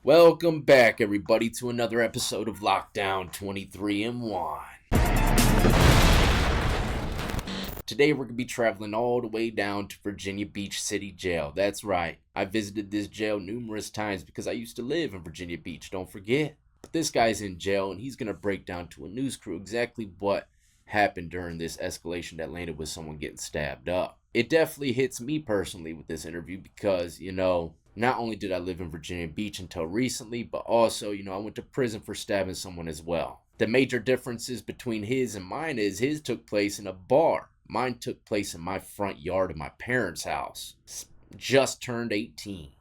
Welcome back, everybody, to another episode of Lockdown 23 and 1. Today, we're going to be traveling all the way down to Virginia Beach City Jail. That's right. I visited this jail numerous times because I used to live in Virginia Beach, don't forget. But this guy's in jail, and he's going to break down to a news crew exactly what happened during this escalation that landed with someone getting stabbed up. It definitely hits me personally with this interview because, not only did I live in Virginia Beach until recently, but also, I went to prison for stabbing someone as well. The major differences between his and mine is his took place in a bar. Mine took place in my front yard of my parents' house. Just turned 18,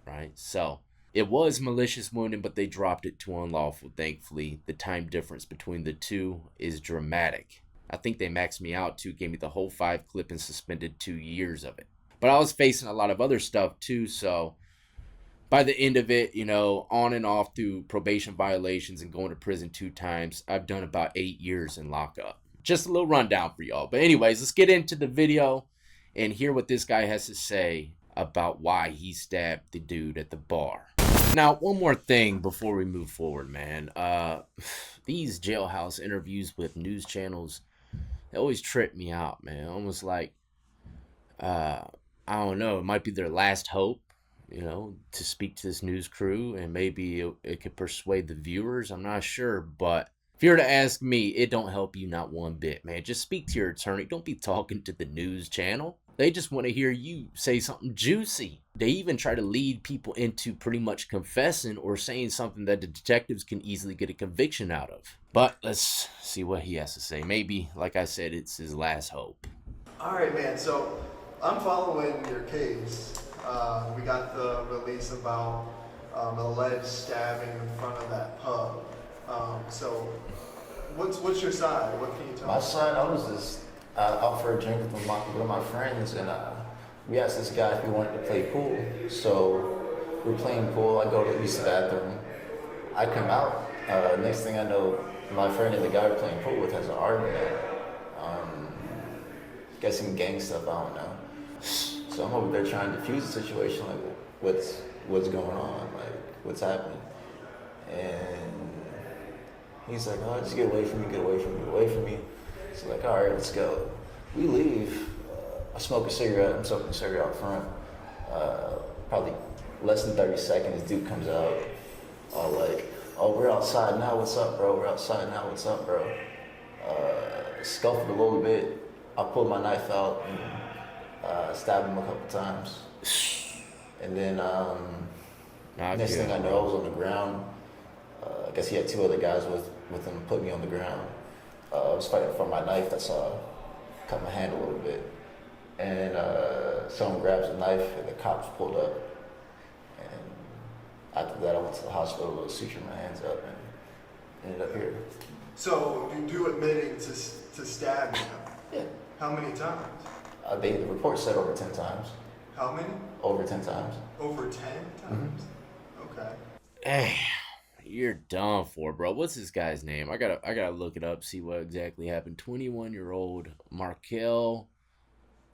right? So it was malicious wounding, but they dropped it to unlawful, thankfully. The time difference between the two is dramatic. I think they maxed me out too, gave me the whole 5 clip and suspended 2 years of it. But I was facing a lot of other stuff too, so by the end of it, on and off through probation violations and going to prison 2 times, I've done about 8 years in lockup. Just a little rundown for y'all. But anyways, let's get into the video and hear what this guy has to say about why he stabbed the dude at the bar. Now, one more thing before we move forward, man. These jailhouse interviews with news channels, they always trip me out, man. Almost like, I don't know, it might be their last hope, to speak to this news crew, and maybe it could persuade the viewers. I'm not sure, but if you were to ask me, it don't help you not one bit, man. Just speak to your attorney. Don't be talking to the news channel. They just want to hear you say something juicy. They even try to lead people into pretty much confessing or saying something that the detectives can easily get a conviction out of. But let's see what he has to say. Maybe, like I said, it's his last hope. All right, man. So I'm following your case. We got the release about alleged stabbing in front of that pub. So what's your side? What can you tell me? My side, I was just out for a drink with my friends, and we asked this guy if he wanted to play pool. So we're playing pool. I go to use the bathroom. I come out. Next thing I know, my friend and the guy we're playing pool with has an argument. Got some gang stuff, I don't know. So I'm over there trying to defuse the situation, like what's going on, like what's happening. And he's like, oh, just get away from me, get away from me, get away from me. So like, all right, let's go. We leave. I smoke a cigarette. I'm smoking a cigarette out front. Probably less than 30 seconds, dude comes out, all like, oh, we're outside now, what's up, bro? We're outside now, what's up, bro? Scuffled a little bit. I pulled my knife out and stabbed him a couple times. And then next thing I know, I was on the ground. I guess he had 2 other guys with him, put me on the ground. I was fighting for my knife, that's cut my hand a little bit. And someone grabs a knife and the cops pulled up. And after that, I went to the hospital to suture my hands up and ended up here. So you do admitting to stabbing him? Yeah. How many times? The report said over 10 times. How many? Over 10 times. Over 10 times? Mm-hmm. Okay. Hey, you're done for, bro. What's this guy's name? I gotta look it up, see what exactly happened. 21-year-old Marquel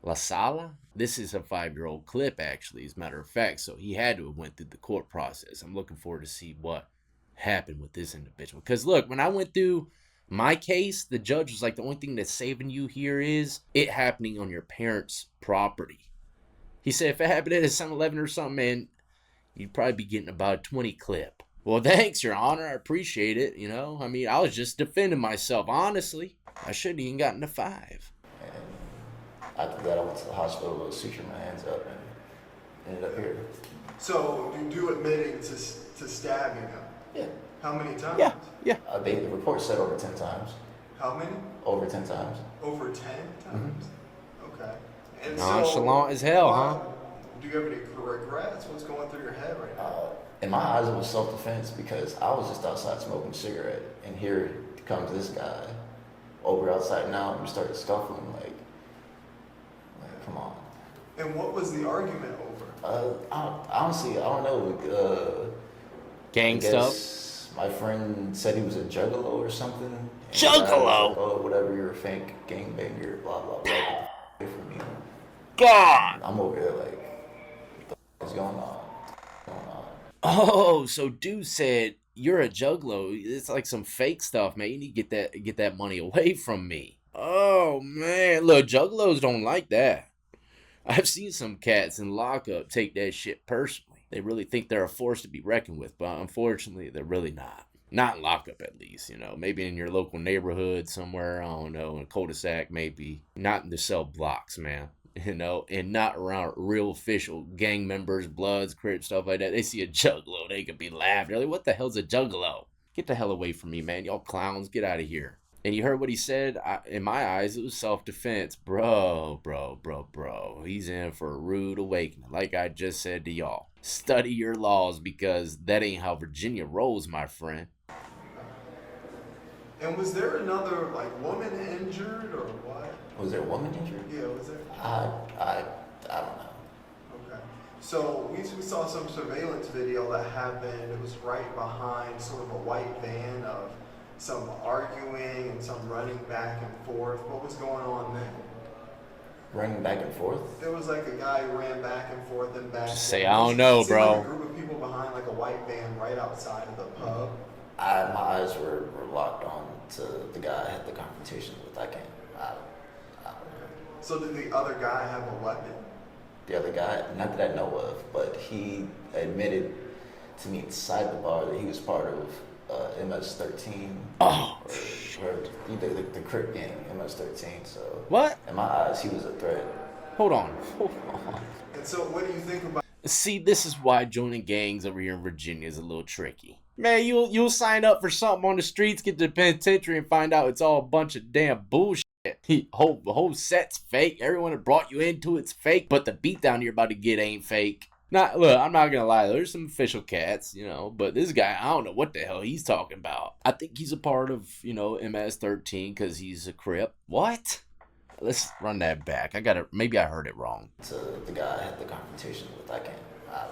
Lasala. This is a 5-year-old clip, actually, as a matter of fact. So he had to have went through the court process. I'm looking forward to see what happened with this individual. Because look, when I went through my case, the judge was like, the only thing that's saving you here is it happening on your parents' property. He said if it happened at a 7-Eleven or something, man, you'd probably be getting about a 20 clip. Well, thanks, Your Honor. I appreciate it, I was just defending myself, honestly. I shouldn't even gotten a 5. And after that, I went to the hospital to suture my hands up and ended up here. So you do admitting to stabbing him? Yeah. How many times? Yeah. The report said over 10 times. How many? Over 10 times. Over 10 times? Mm-hmm. Okay. And nonchalant as hell, huh? Do you have any regrets? What's going through your head right now? In my eyes, it was self-defense because I was just outside smoking a cigarette, and here comes this guy over outside now, and we started scuffling. Like, come on. And what was the argument over? Honestly, I don't know. Gang stuff. My friend said he was a juggalo or something. Juggalo? Like, oh, whatever, you're a fake gangbanger, blah, blah, blah. Get away from me. God! I'm over here like, what the f*** is going on? Oh, so dude said you're a juggalo. It's like some fake stuff, man. You need to get that money away from me. Oh man, look, juggalos don't like that. I've seen some cats in lockup take that shit personally. They really think they're a force to be reckoned with, but unfortunately, they're really not. Not in lockup, at least. Maybe in your local neighborhood somewhere. I don't know, in a cul-de-sac, maybe. Not in the cell blocks, man. And not around real official gang members, Bloods, Crips, stuff like that. They see a juggalo, they could be laughing. They're like, what the hell's a juggalo? Get the hell away from me, man. Y'all clowns, get out of here. And you heard what he said? In my eyes, it was self-defense. Bro. He's in for a rude awakening. Like I just said to y'all. Study your laws because that ain't how Virginia rolls, my friend. And was there another like woman injured or what? Was there a woman injured? Yeah, was there? I don't know. Okay. So we saw some surveillance video that happened. It was right behind sort of a white van of some arguing and some running back and forth. What was going on then? Running back and forth? There was like a guy who ran back and forth and back. Just say, I don't know, bro. Like a group of people behind like a white van right outside of the pub. My eyes were locked on to the guy I had the confrontation with. I don't know. So did the other guy have a weapon? The other guy, not that I know of, but he admitted to me inside the bar that he was part of MS-13. Oh, or either the Crip gang, MS-13. So what? in my eyes, he was a threat. Hold on. And so what do you think about? See, this is why joining gangs over here in Virginia is a little tricky. Man, you'll sign up for something on the streets, get to the penitentiary, and find out it's all a bunch of damn bullshit. The whole set's fake. Everyone that brought you into it's fake, but the beatdown you're about to get ain't fake. Look, I'm not gonna lie. There's some official cats, but this guy, I don't know what the hell he's talking about. I think he's a part of, MS-13 because he's a Crip. What? Let's run that back. Maybe I heard it wrong. To the guy I had the confrontation with. I don't know.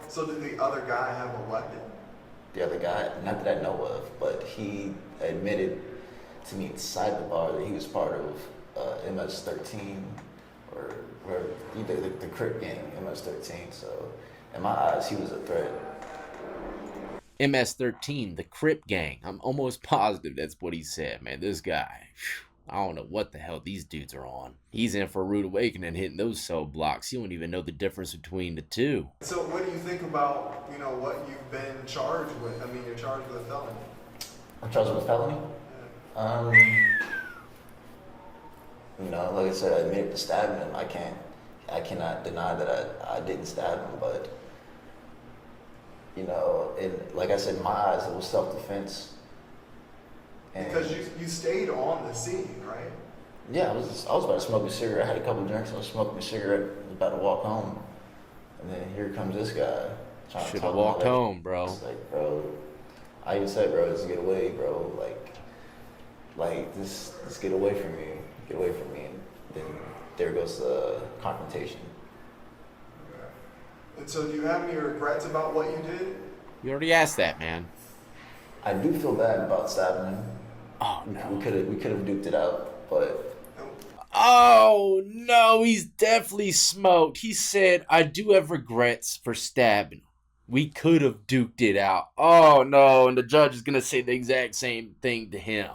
So did the other guy have a weapon? The other guy, not that I know of, but he admitted to me inside the bar that he was part of MS-13 or either the Crip gang, MS-13. So in my eyes, he was a threat. MS-13, the Crip gang. I'm almost positive that's what he said, man. This guy, I don't know what the hell these dudes are on. He's in for a rude awakening hitting those cell blocks. You don't even know the difference between the two. So what do you think about, what you've been charged with? I mean, you're charged with a felony. I'm charged with a felony? Like I said, I admitted to stabbing him. I cannot deny that I didn't stab him, but, like I said, in my eyes, it was self-defense. Because you stayed on the scene, right? Yeah, I was about to smoke a cigarette. I had a couple drinks. I was smoking a cigarette. I was about to walk home, and then here comes this guy. Should have walked home, bro. It's like, bro, I even said, bro, just get away, bro. Like just get away from me. Get away from me. And then there goes the confrontation. Okay. And so do you have any regrets about what you did? You already asked that, man. I do feel bad about stabbing him. Oh no. We could have duked it out, but oh no, he's definitely smoked. He said, I do have regrets for stabbing him. We could have duked it out. Oh no, and the judge is gonna say the exact same thing to him.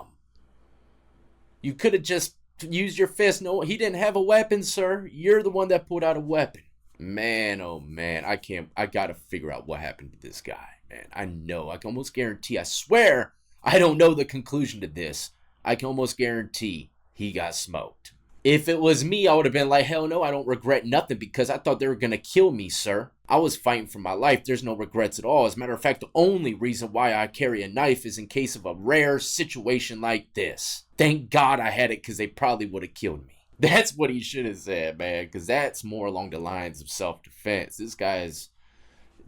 You could have just used your fist. No, he didn't have a weapon, sir. You're the one that pulled out a weapon. Man, oh man, I gotta figure out what happened to this guy. Man, I know. I can almost guarantee, I swear, I don't know the conclusion to this. I can almost guarantee he got smoked. If it was me, I would have been like, hell no, I don't regret nothing because I thought they were going to kill me, sir. I was fighting for my life. There's no regrets at all. As a matter of fact, the only reason why I carry a knife is in case of a rare situation like this. Thank God I had it because they probably would have killed me. That's what he should have said, man, because that's more along the lines of self-defense. This guy is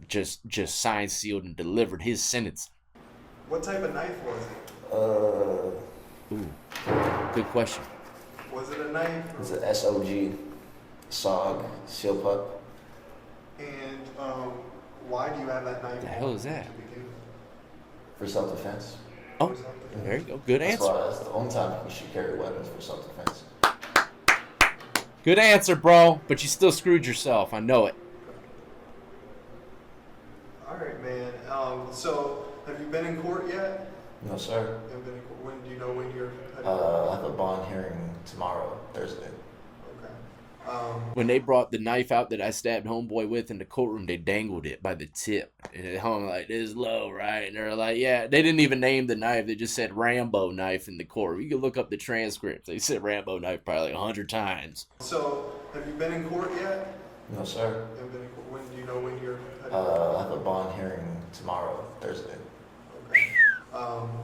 just signed, sealed, and delivered his sentence. What type of knife was it? Ooh, good question. Was it a knife? It's an SOG, SOG, seal pup. And why do you have that knife? The hell is that? For self-defense. Oh, there you go. Good answer. That's the only time you should carry weapons, for self-defense. Good answer, bro. But you still screwed yourself. I know it. So have you been in court yet? No, sir. You haven't been in court. When do you know when you're headed? I have a bond hearing tomorrow, Thursday. Okay. When they brought the knife out that I stabbed homeboy with in the courtroom, they dangled it by the tip. And it hung like this low, right? And they're like, yeah, they didn't even name the knife. They just said Rambo knife in the court. You can look up the transcripts. They said Rambo knife probably like 100 times. So have you been in court yet? No, sir. You haven't been in court. When do you know when you're headed? I have a bond hearing tomorrow, Thursday. Okay.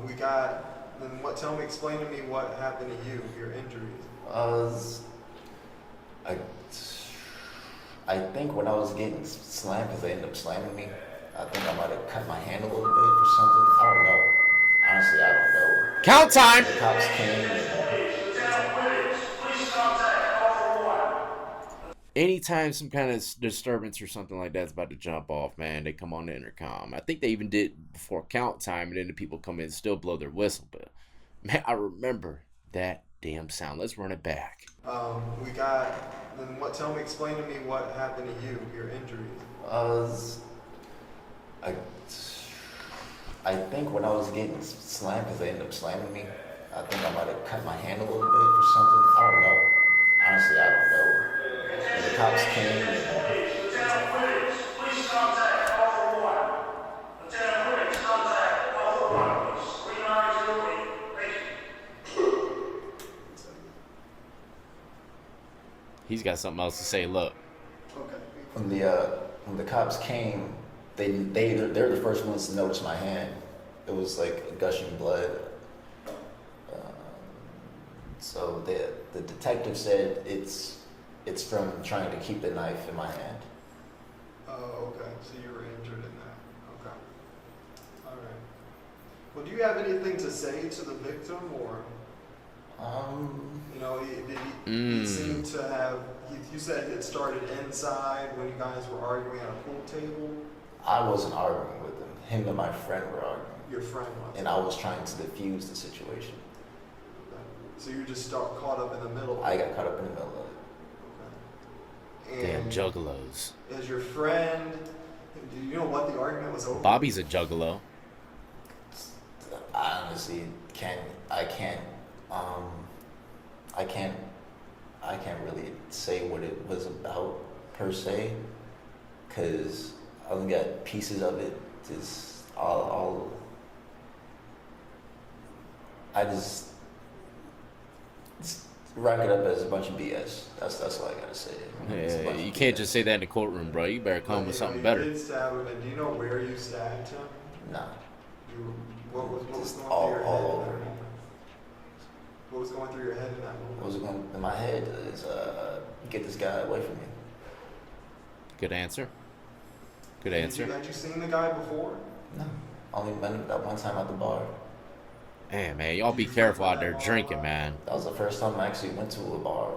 We got. Then what? Tell me. Explain to me what happened to you. Your injuries. I, I think when I was getting slammed, because they ended up slamming me, I think I might have cut my hand a little bit or something. I don't know. Honestly, I don't know. Count time! The cops came and Anytime some kind of disturbance or something like that's about to jump off, man, they come on the intercom. I think they even did before count time, and then the people come in and still blow their whistle. But, man, I remember that damn sound. Let's run it back. We got. Then what? Tell me. Explain to me what happened to you. Your injuries. I think when I was getting slammed, because they ended up slamming me, I think I might have cut my hand a little bit or something. I don't know. Honestly, I don't know. And the cops came and He's got something else to say. Look. Okay. when the cops came, they're the first ones to notice my hand. It was like gushing blood. So the detective said it's from trying to keep the knife in my hand. Oh, okay. So you were injured in that. Okay. All right. Well, do you have anything to say to the victim, or you know, he seemed to have. You said it started inside when you guys were arguing at a pool table. I wasn't arguing with him. Him and my friend were arguing. Your friend was. And I was trying to defuse the situation. Okay. So you just caught up in the middle. I got caught up in the middle of it. Okay. Damn And juggalos. is your friend? Do you know what the argument was over? Bobby's a juggalo. I honestly I can't really say what it was about per se, because I only got pieces of it. Just all I just rack it up as a bunch of BS. That's all I gotta say. It's a Yeah, bunch you of can't BS. just say that in the courtroom, bro. You better come with something You better. did stab him, and do you know where you stabbed him? Nah. What was Just going all through your head in over. that moment? What was going through your head in that moment? What was going in my head is get this guy away from me. Good answer. Good Had answer. you seen the guy before? No. Only met him that one time at the bar. Hey, man, y'all be careful out there drinking, man. That was the first time I actually went to a bar.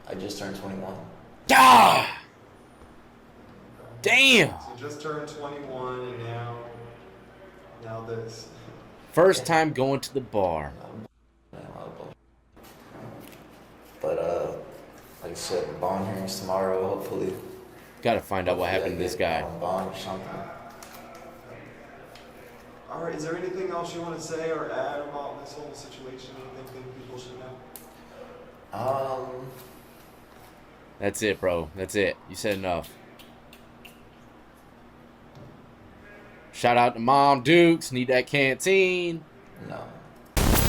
I just turned 21. Ah! Damn! So you just turned 21, and now this. First time going to the bar. But like I said, the bond hearings tomorrow. Hopefully, Gotta find out what happened to this guy. on bond or something. All right. Is there anything else you want to say or add about this whole situation? Anything people should know? That's it, bro. That's it. You said enough. Shout out to Mom Dukes. Need that canteen. No.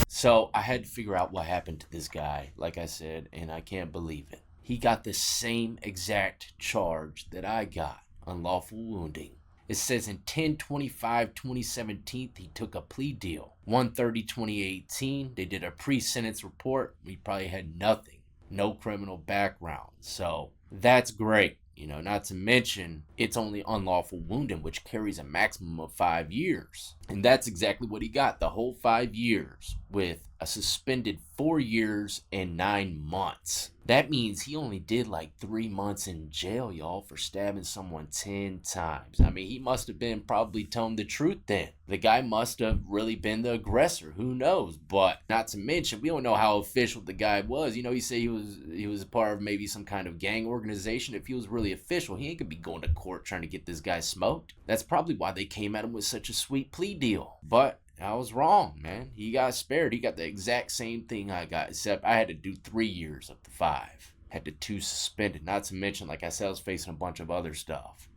So I had to figure out what happened to this guy, like I said, and I can't believe it. He got the same exact charge that I got, unlawful wounding. It says in 10/25/2017, he took a plea deal. 1/30/2018, they did a pre-sentence report. We probably had nothing, no criminal background. So that's great. You know, not to mention, it's only unlawful wounding, which carries a maximum of 5 years. And that's exactly what he got, the whole 5 years with a suspended 4 years and 9 months. That means he only did like 3 months in jail, y'all, for stabbing someone 10 times. I mean, he must have been probably telling the truth then. The guy must have really been the aggressor. Who knows? But not to mention, we don't know how official the guy was. You know, he said he was a part of maybe some kind of gang organization. If he was really official, he ain't gonna be going to court trying to get this guy smoked. That's probably why they came at him with such a sweet plea deal. But I was wrong, man. He got spared. He got the exact same thing I got, except I had to do 3 years of the 5. Had the 2 suspended. Not to mention, like I said, I was facing a bunch of other stuff.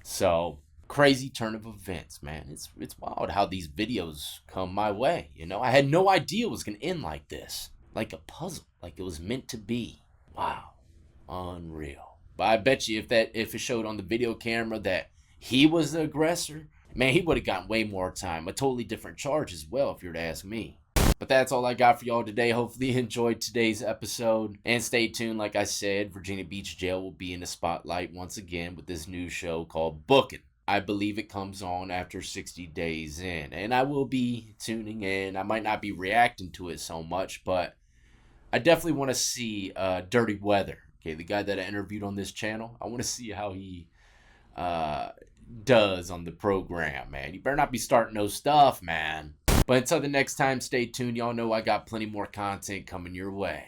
So, crazy turn of events, man. It's wild how these videos come my way, you know? I had no idea it was going to end like this. Like a puzzle. Like it was meant to be. Wow. Unreal. But I bet you if it showed on the video camera that he was the aggressor, man, he would have gotten way more time. A totally different charge as well, if you were to ask me. But that's all I got for y'all today. Hopefully you enjoyed today's episode. And stay tuned. Like I said, Virginia Beach Jail will be in the spotlight once again with this new show called Booking. I believe it comes on after 60 days in. And I will be tuning in. I might not be reacting to it so much, but I definitely want to see Dirty Weather. Okay, the guy that I interviewed on this channel. I want to see how he does on the program, man. You better not be starting no stuff, man. But until the next time, stay tuned. Y'all know I got plenty more content coming your way.